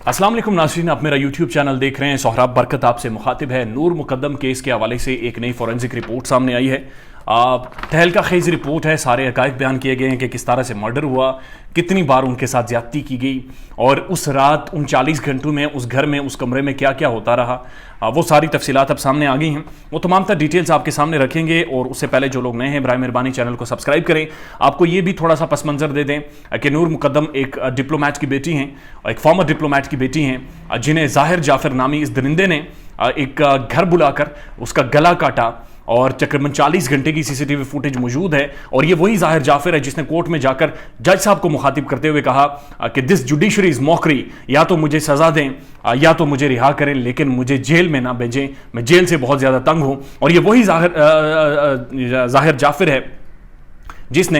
अस्सलाम वालेकुम नाज़रीन, आप मेरा यूट्यूब चैनल देख रहे हैं। सोहराब बरकत आपसे मुखातिब है। नूर मुकद्दम केस के हवाले से एक नई फॉरेंसिक रिपोर्ट सामने आई है। तहलका खेज रिपोर्ट है। सारे हक़ाइक़ बयान किए गए हैं कि किस तरह से मर्डर हुआ, कितनी बार उनके साथ ज़्यादती की गई और उस रात 39 घंटों में उस घर में, उस कमरे में क्या क्या होता रहा। वो सारी तफसीलात अब सामने आ गई हैं। वो तमाम तर डिटेल्स आपके सामने रखेंगे। और उससे पहले जो लोग नए हैं, बराए मेहरबानी चैनल को सब्सक्राइब करें। आपको ये भी थोड़ा सा पस मंज़र दे दें कि नूर मुकद्दम एक डिप्लोमेट की बेटी हैं, एक फॉर्मर डिप्लोमेट की बेटी हैं, जिन्हें ज़ाहिर जाफ़र नामी इस दरिंदे ने एक घर बुलाकर उसका गला काटा और तकरीबन 40 घंटे की सीसीटीवी फुटेज मौजूद है। और ये वही ज़ाहिर जाफ़िर है जिसने कोर्ट में जाकर जज साहब को मुखातिब करते हुए कहा कि दिस जुडिशरी इज़ मॉकरी, या तो मुझे सज़ा दें या तो मुझे रिहा करें, लेकिन मुझे जेल में ना भेजें, मैं जेल से बहुत ज़्यादा तंग हूँ। और ये वही ज़ाहिर जाफ़िर है जिसने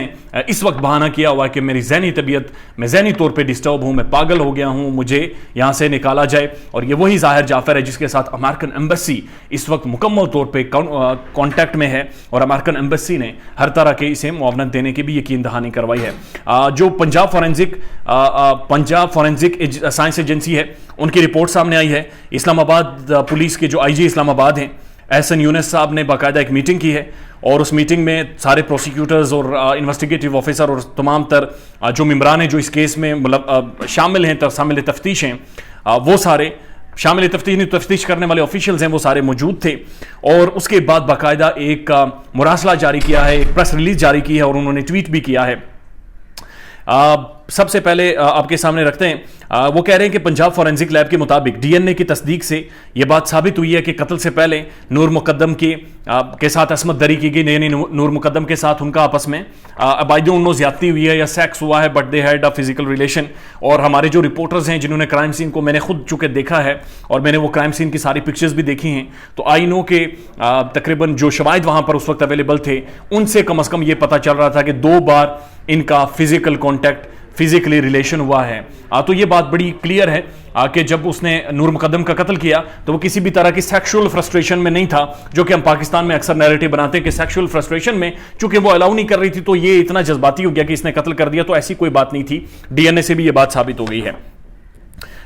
इस वक्त बहाना किया हुआ है कि मेरी ज़हनी तबीयत, मैं ज़हनी तौर पे डिस्टर्ब हूँ, मैं पागल हो गया हूँ, मुझे यहाँ से निकाला जाए। और ये वही ज़ाहिर जाफ़र है जिसके साथ अमेरिकन एम्बेसी इस वक्त मुकम्मल तौर पे कॉन्टैक्ट में है और अमेरिकन एम्बेसी ने हर तरह के इसे मुआवनत देने की भी यकीन दहानी करवाई है। जो पंजाब फॉरेंसिक साइंस एजेंसी है, उनकी रिपोर्ट सामने आई है। इस्लामाबाद पुलिस के जो IG इस्लामाबाद हैं, एहसन यूनुस साहब ने बाकायदा एक मीटिंग की है और उस मीटिंग में सारे प्रोसिक्यूटर्स और इन्वेस्टिगेटिव ऑफिसर और तमाम तर जो मेम्बरान हैं जो इस केस में मतलब शामिल हैं, शामिल तफ्तीश हैं, वो सारे शामिल तफ्तीश करने वाले ऑफिशियल्स हैं, वो सारे मौजूद थे। और उसके बाद बाकायदा एक मुरासला जारी किया है, एक प्रेस रिलीज जारी की है और उन्होंने ट्वीट भी किया है। सबसे पहले आपके सामने रखते हैं। वो कह रहे हैं कि पंजाब फॉरेंसिक लैब के मुताबिक DNA की तस्दीक से यह बात साबित हुई है कि कत्ल से पहले नूर मुकद्दम के साथ असमत दरी की गई। यानी नूर मुकद्दम के साथ उनका आपस में अब आई डोंट नो ज़्यादती हुई है या सेक्स हुआ है, but they had a physical relation. और हमारे जो रिपोर्टर्स हैं जिन्होंने क्राइम सीन को मैंने खुद चूँकि देखा है और मैंने वो क्राइम सीन की सारी पिक्चर्स भी देखी हैं, तो आई नो के तकरीबन जो शवाहिद वहाँ पर उस वक्त अवेलेबल थे, उनसे कम अज़ कम ये पता चल रहा था कि 2 बार इनका फिजिकल कॉन्टैक्ट, फिजिकली रिलेशन हुआ है। तो ये बात बड़ी क्लियर है कि जब उसने नूर मुकद्दम का कत्ल किया तो वो किसी भी तरह की सेक्सुअल फ्रस्ट्रेशन में नहीं था, जो कि हम पाकिस्तान में अक्सर नैरेटिव बनाते हैं कि सेक्सुअल फ्रस्ट्रेशन में चूंकि वो अलाउ नहीं कर रही थी तो ये इतना जज्बाती हो गया कि इसने कत्ल कर दिया। तो ऐसी कोई बात नहीं थी। DNA से भी ये बात साबित हो गई है।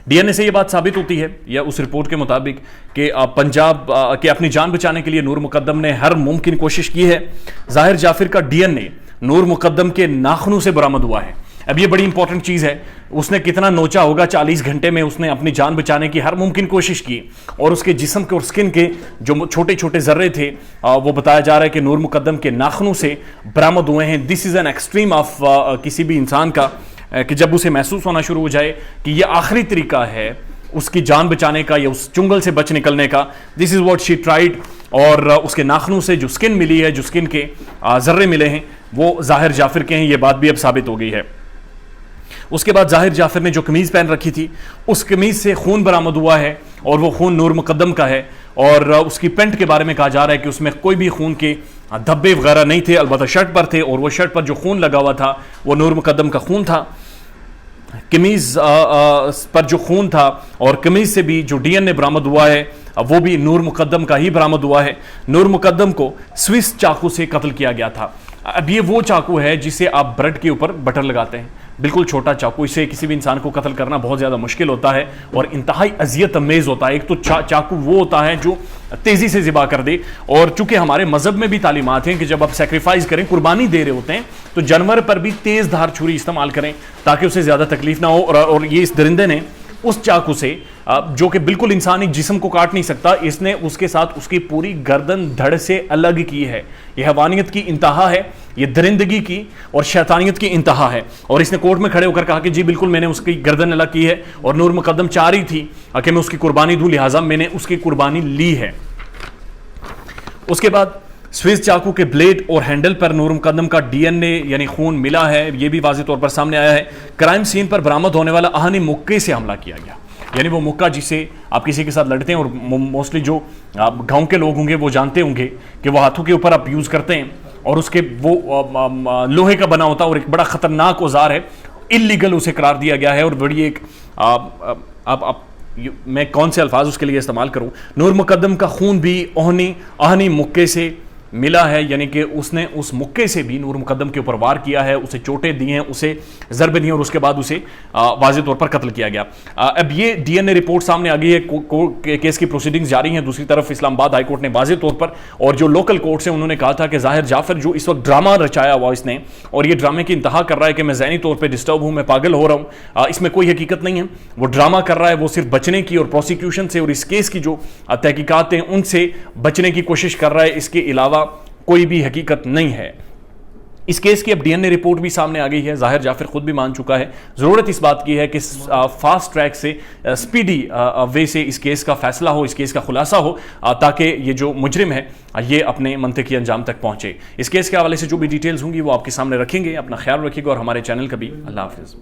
DNA से ये बात साबित होती है या उस रिपोर्ट के मुताबिक कि पंजाब के अपनी जान बचाने के लिए नूर मुकद्दम ने हर मुमकिन कोशिश की है। ज़ाहिर जाफ़िर का DNA नूर मुकद्दम के नाखूनों से बरामद हुआ है। अब ये बड़ी इंपॉर्टेंट चीज़ है। उसने कितना नोचा होगा, 40 घंटे में उसने अपनी जान बचाने की हर मुमकिन कोशिश की और उसके जिस्म के और स्किन के जो छोटे छोटे जर्रे थे वो बताया जा रहा है कि नूर मुकद्दम के नाखूनों से बरामद हुए हैं। This is an extreme of किसी भी इंसान का कि जब उसे महसूस होना शुरू हो जाए कि ये आखिरी तरीका है उसकी जान बचाने का या उस चुंगल से बच निकलने का। This is what she tried. और उसके नाखूनों से जो स्किन मिली है, जो स्किन के जर्रे मिले हैं, वो ज़ाहिर जाफ़िर के हैं। ये बात भी अब साबित हो गई है। उसके बाद ज़ाहिर जाफ़िर ने जो कमीज़ पहन रखी थी, उस कमीज़ से खून बरामद हुआ है और वो खून नूर मुकद्दम का है। और उसकी पेंट के बारे में कहा जा रहा है कि उसमें कोई भी खून के धब्बे वगैरह नहीं थे, अलबत्ता शर्ट पर थे और वो शर्ट पर जो खून लगा हुआ था वो नूर मुकद्दम का खून था। कमीज़ पर जो खून था और कमीज़ से भी जो DNA बरामद हुआ है वो भी नूर मुकद्दम का ही बरामद हुआ है। नूर मुकद्दम को स्विस चाकू से कत्ल किया गया था। अब ये वो चाकू है जिसे आप ब्रेड के ऊपर बटर लगाते हैं, बिल्कुल छोटा चाकू। इससे किसी भी इंसान को कत्ल करना बहुत ज़्यादा मुश्किल होता है और इंतहाई अजियत अमेज़ होता है। एक तो चाकू वो होता है जो तेज़ी से ज़िबा कर दे। और चूंकि हमारे मज़हब में भी तालीमात हैं कि जब आप सेक्रीफाइस करें, कुर्बानी दे रहे होते हैं, तो जानवर पर भी तेज़ धार छुरी इस्तेमाल करें ताकि उसे ज़्यादा तकलीफ ना हो। और ये इस दरिंदे ने उस चाकू से जो कि बिल्कुल इंसानी जिस्म को काट नहीं सकता, इसने उसके साथ उसकी पूरी गर्दन धड़ से अलग की है। यह हैवानियत की इंतहा है, ये दरिंदगी की और शैतानियत की इंतहा है। और इसने कोर्ट में खड़े होकर कहा कि जी बिल्कुल मैंने उसकी गर्दन अलग की है और नूर मुकद्दम चाह रही थी कि मैं उसकी कुर्बानी दूं, लिहाजा मैंने उसकी कुर्बानी ली है। उसके बाद स्विस चाकू के ब्लेड और हैंडल पर नूर मुकद्दम का DNA यानी खून मिला है। यह भी वाज़ेह तौर पर सामने आया है। क्राइम सीन पर बरामद होने वाला आहनी मुक्के से हमला किया गया, यानी वो मुक्का जिसे आप किसी के साथ लड़ते हैं और मोस्टली जो गांव के लोग होंगे वो जानते होंगे कि वो हाथों के ऊपर आप यूज़ करते हैं और उसके वो लोहे का बना होता है और एक बड़ा ख़तरनाक औजार है। इल्लीगल उसे करार दिया गया है और बड़ी एक मैं कौन से अल्फाज उसके लिए इस्तेमाल करूं। नूर मुकद्दम का खून भी आहनी मुक्के से ملا ہے، یعنی کہ اس نے اس مکے سے بھی نور مقدم کے اوپر وار کیا ہے، اسے چوٹیں دی ہیں، اسے ضربیں دی ہیں، اور اس کے بعد اسے واضح طور پر قتل کیا گیا۔ اب یہ ڈی این اے رپورٹ سامنے آ گئی ہے، کیس کی پروسیڈنگز جاری ہیں۔ دوسری طرف اسلام آباد ہائی کورٹ نے واضح طور پر، اور جو لوکل کورٹس ہیں انہوں نے کہا تھا کہ ظاہر جعفر جو اس وقت ڈرامہ رچایا ہوا اس نے، اور یہ ڈرامے کی انتہا کر رہا ہے کہ میں ذہنی طور پہ ڈسٹرب ہوں، میں پاگل ہو رہا ہوں، اس میں کوئی حقیقت نہیں ہے، وہ ڈرامہ کر رہا ہے، وہ صرف بچنے کی اور پروسیکیوشن سے اور اس کیس کی جو تحقیقات ہیں ان سے بچنے کی کوشش کر رہا ہے، اس کے علاوہ کوئی بھی حقیقت نہیں ہے۔ اس کیس کی اب ڈی این اے رپورٹ بھی سامنے آ گئی ہے، ظاہر جعفر خود بھی مان چکا ہے۔ ضرورت اس بات کی ہے کہ فاسٹ ٹریک سے، سپیڈی وے سے اس کیس کا فیصلہ ہو، اس کیس کا خلاصہ ہو، تاکہ یہ جو مجرم ہے یہ اپنے منطقی انجام تک پہنچے۔ اس کیس کے حوالے سے جو بھی ڈیٹیلز ہوں گی وہ آپ کے سامنے رکھیں گے۔ اپنا خیال رکھیے گا اور ہمارے چینل کا بھی۔ اللہ حافظ۔